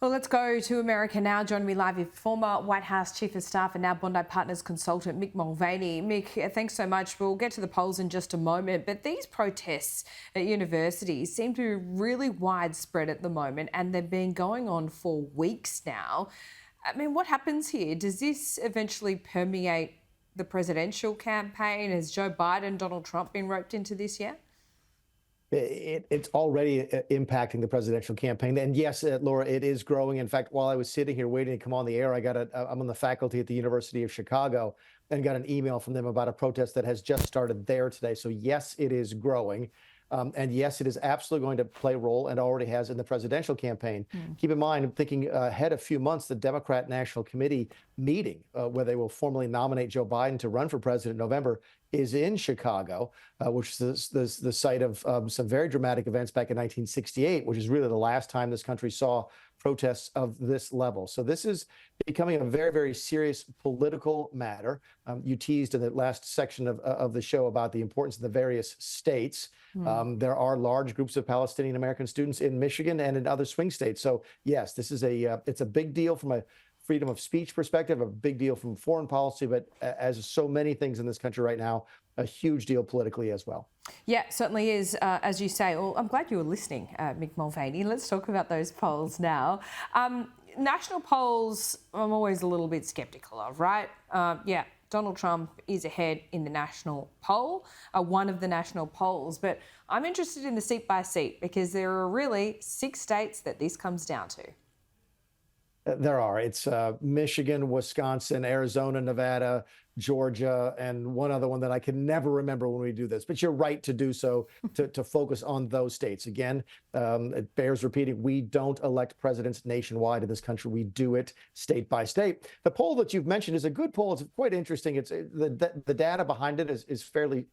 Well, let's go to America now. Joining me live is former White House Chief of Staff and now Bondi Partners consultant Mick Mulvaney. Mick, thanks so much. We'll get to the polls in just a moment, but these protests at universities seem to be really widespread at the moment, and they've been going on for weeks now. I mean, what happens here? Does this eventually permeate the presidential campaign? Has Joe Biden, Donald Trump been roped into this yet? It's already impacting the presidential campaign. And yes, Laura, it is growing. In fact, while I was sitting here waiting to come on the air, I'm on the faculty at the University of Chicago and got an email from them about a protest that has just started there today. So yes, it is growing. And yes, it is absolutely going to play a role and already has in the presidential campaign. Keep in mind, I'm thinking ahead a few months, the Democrat National Committee meeting where they will formally nominate Joe Biden to run for president in November is in Chicago, which is the site of some very dramatic events back in 1968, which is really the last time this country saw protests of this level. So this is becoming a very, very serious political matter. You teased in the last section of the show about the importance of the various states. There are large groups of Palestinian American students in Michigan and in other swing states. So yes, this is it's a big deal from a freedom of speech perspective, a big deal from foreign policy, but as so many things in this country right now, a huge deal politically as well. Yeah, certainly is, as you say. Well, I'm glad you were listening, Mick Mulvaney. Let's talk about those polls now. National polls, I'm always a little bit sceptical of, right? Yeah, Donald Trump is ahead in the national poll, one of the national polls, but I'm interested in the seat by seat because there are really 6 states that this comes down to. There are. It's Michigan, Wisconsin, Arizona, Nevada, Georgia, and one other one that I can never remember when we do this. But you're right to do so, to focus on those states. Again, it bears repeating, we don't elect presidents nationwide in this country. We do it state by state. The poll that you've mentioned is a good poll. It's quite interesting. The data behind it is fairly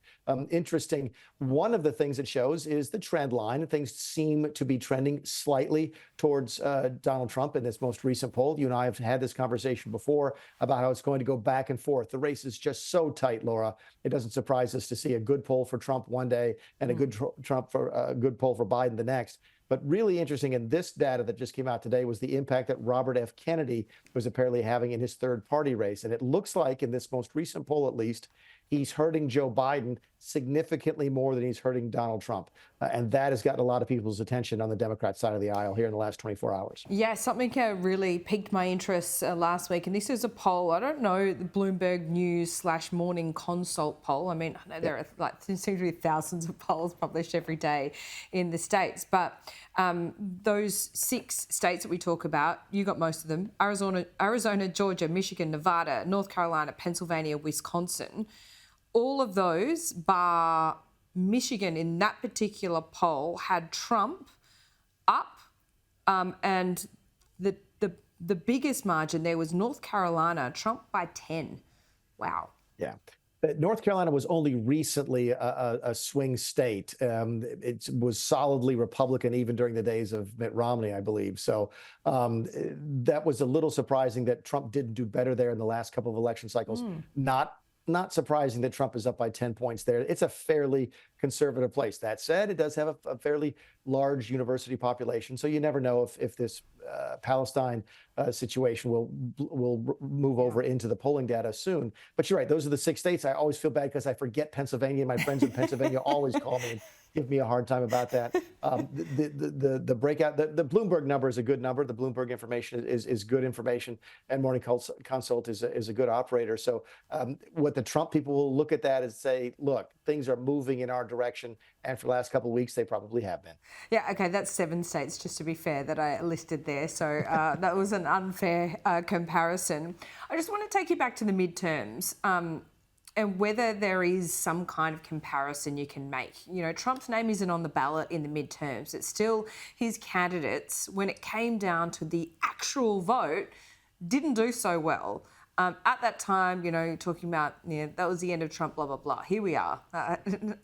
interesting. One of the things it shows is the trend line. Things seem to be trending slightly towards Donald Trump in this most recent poll. You and I have had this conversation before about how it's going to go back and forth. The race is just so tight, Laura. It doesn't surprise us to see a good poll for Trump one day and a good good poll for Biden the next. But really interesting in this data that just came out today was the impact that Robert F. Kennedy was apparently having in his third party race. And it looks like in this most recent poll, at least, he's hurting Joe Biden significantly more than he's hurting Donald Trump. And that has gotten a lot of people's attention on the Democrat side of the aisle here in the last 24 hours. Yeah, something really piqued my interest last week. And this is a poll, I don't know, the Bloomberg News / Morning Consult poll. I mean, I know there seems to be thousands of polls published every day in the States. But those 6 states that we talk about, you got most of them: Arizona, Georgia, Michigan, Nevada, North Carolina, Pennsylvania, Wisconsin. All of those, bar Michigan in that particular poll, had Trump up, and the biggest margin there was North Carolina, Trump by 10. Wow. Yeah. North Carolina was only recently a swing state. It was solidly Republican even during the days of Mitt Romney, I believe. So that was a little surprising that Trump didn't do better there in the last couple of election cycles. Not surprising that Trump is up by 10 points there. It's a fairly conservative place. That said, it does have a fairly large university population, so you never know if this Palestine situation will move over into the polling data soon. But you're right; those are the 6 states. I always feel bad because I forget Pennsylvania. My friends in Pennsylvania always call me and give me a hard time about that. The breakout, the Bloomberg number is a good number. The Bloomberg information is good information, and Morning Consult is a good operator. So what the Trump people will look at that and say, look, things are moving in our direction, and for the last couple of weeks, they probably have been. Yeah, okay, that's 7 states, just to be fair, that I listed there. So that was an unfair comparison. I just want to take you back to the midterms. And whether there is some kind of comparison you can make. You know, Trump's name isn't on the ballot in the midterms. It's still his candidates, when it came down to the actual vote, didn't do so well. At that time, you know, talking about, that was the end of Trump, blah, blah, blah. Here we are,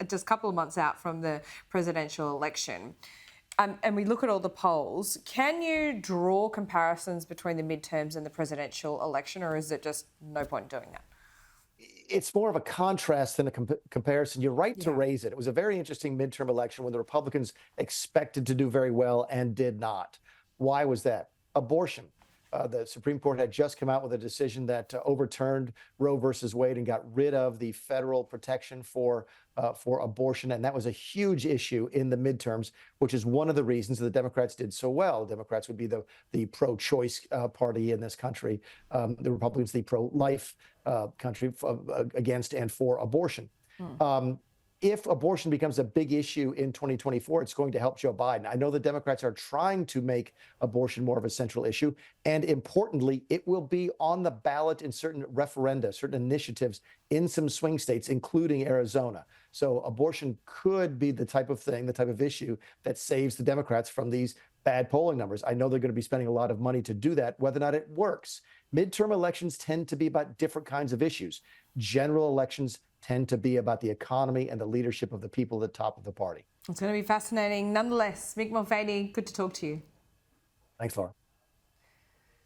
just a couple of months out from the presidential election. And we look at all the polls. Can you draw comparisons between the midterms and the presidential election, or is it just no point in doing that? It's more of a contrast than a comparison. You're right to raise it. It was a very interesting midterm election when the Republicans expected to do very well and did not. Why was that? abortion. The Supreme Court had just come out with a decision that overturned Roe versus Wade and got rid of the federal protection for abortion, and that was a huge issue in the midterms, which is one of the reasons the Democrats did so well. Democrats would be the pro-choice party in this country, the Republicans the pro-life country against and for abortion. If abortion becomes a big issue in 2024, it's going to help Joe Biden. I know the Democrats are trying to make abortion more of a central issue. And importantly, it will be on the ballot in certain referenda, certain initiatives in some swing states, including Arizona. So abortion could be the type of thing, the type of issue that saves the Democrats from these bad polling numbers. I know they're going to be spending a lot of money to do that, whether or not it works. Midterm elections tend to be about different kinds of issues. General elections tend to be about the economy and the leadership of the people at the top of the party. It's going to be fascinating. Nonetheless, Mick Mulvaney, good to talk to you. Thanks, Laura.